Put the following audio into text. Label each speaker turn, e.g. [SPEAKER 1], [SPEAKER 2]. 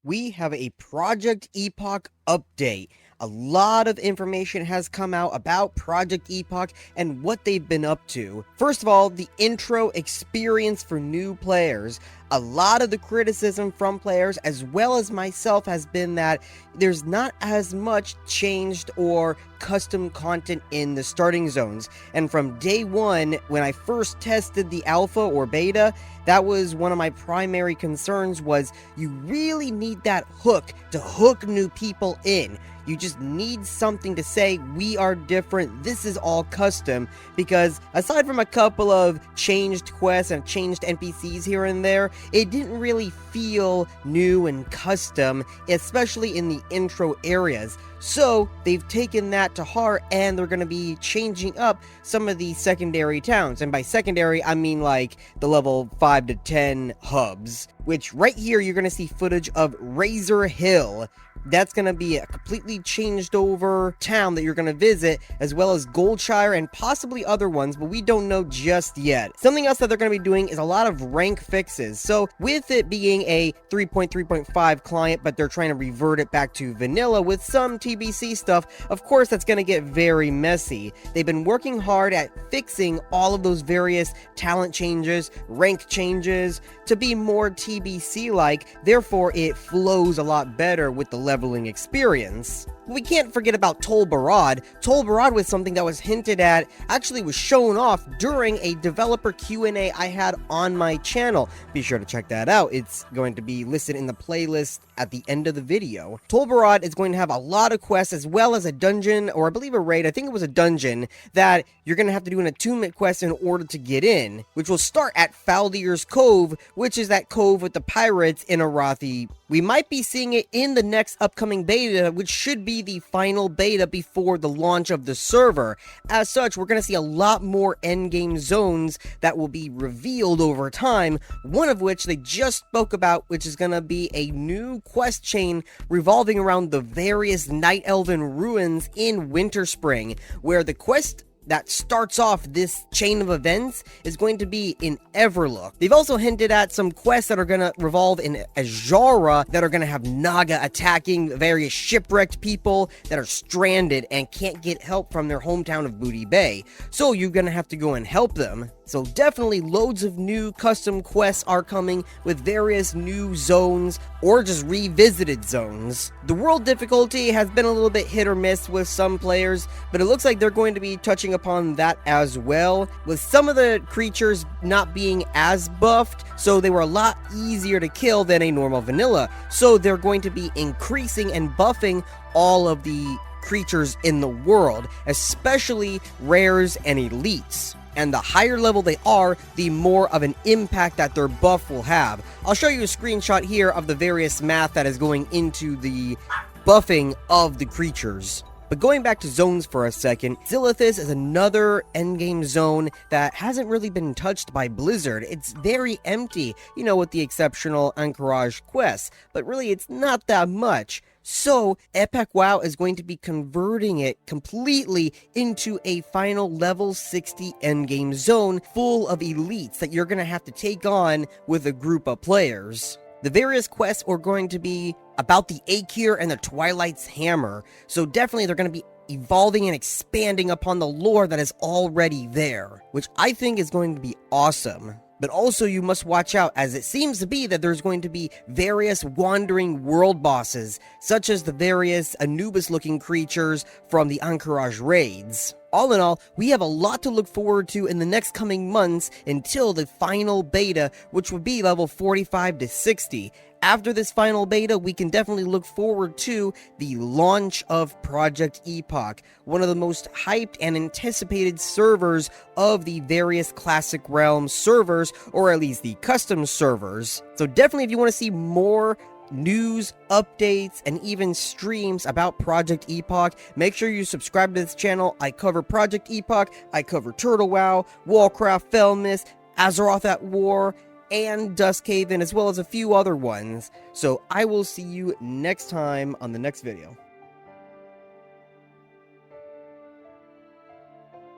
[SPEAKER 1] we have a Project Epoch update. A lot of information has come out about Project Epoch and what they've been up to. First of all, the intro experience for new players. A lot of the criticism from players as well as myself has been that there's not as much changed or custom content in the starting zones. And from day one, when I first tested the alpha or beta, that was one of my primary concerns was you really need that hook to hook new people in. You just need something to say, we are different, this is all custom, because aside from a couple of changed quests and changed NPCs here and there, it didn't really feel new and custom, especially in the intro areas. So they've taken that to heart and they're going to be changing up some of the secondary towns. And by secondary, I mean like the level 5 to 10 hubs, which right here you're going to see footage of Razor Hill. That's going to be a completely changed over town that you're going to visit, as well as Goldshire and possibly other ones, but we don't know just yet. Something else that they're going to be doing is a lot of rank fixes. So with it being a 3.3.5 client, but they're trying to revert it back to vanilla with some TBC stuff, of course that's going to get very messy. They've been working hard at fixing all of those various talent changes, rank changes, to be more TBC-like, therefore it flows a lot better with the leveling experience. We can't forget about Tolbert. Tolbert was something that was hinted at, actually was shown off during a developer Q&A I had on my channel. Be sure to check that out. It's going to be listed in the playlist at the end of the video. Tolbert is going to have a lot of quests as well as a dungeon, or I believe a raid, I think it was a dungeon, that you're going to have to do an attunement quest in order to get in, which will start at Faldir's Cove, which is that cove with the pirates in Arathi. We might be seeing it in the next upcoming beta, which should be the final beta before the launch of the server. As such, we're going to see a lot more endgame zones that will be revealed over time, one of which they just spoke about, which is going to be a new quest chain revolving around the various Night Elven ruins in Winterspring, where the quest that starts off this chain of events is going to be in Everlook. They've also hinted at some quests that are going to revolve in Azhara that are going to have Naga attacking various shipwrecked people that are stranded and can't get help from their hometown of Booty Bay. So you're going to have to go and help them. So definitely loads of new custom quests are coming with various new zones or just revisited zones. The world difficulty has been a little bit hit or miss with some players, but it looks like they're going to be touching upon that as well, with some of the creatures not being as buffed, so they were a lot easier to kill than a normal vanilla. So they're going to be increasing and buffing all of the creatures in the world, especially rares and elites. And the higher level they are, the more of an impact that their buff will have. I'll show you a screenshot here of the various math that is going into the buffing of the creatures. But going back to zones for a second, Zylithis is another endgame zone that hasn't really been touched by Blizzard. It's very empty, you know, with the exceptional Anchorage quests, but really it's not that much. So, Epoch WoW is going to be converting it completely into a final level 60 endgame zone full of elites that you're going to have to take on with a group of players. The various quests are going to be about the Akir and the Twilight's Hammer, so definitely they're going to be evolving and expanding upon the lore that is already there, which I think is going to be awesome. But also you must watch out, as it seems to be that there's going to be various wandering world bosses, such as the various Anubis-looking creatures from the Anchorage raids. All in all, we have a lot to look forward to in the next coming months until the final beta, which would be level 45 to 60. After this final beta, we can definitely look forward to the launch of Project Epoch, one of the most hyped and anticipated servers of the various Classic Realms servers, or at least the custom servers. So definitely if you want to see more news, updates, and even streams about Project Epoch, make sure you subscribe to this channel. I cover Project Epoch, I cover Turtle WoW, Warcraft, Felmis, Azeroth at War, and Duskhaven, as well as a few other ones. So I will see you next time on the next video.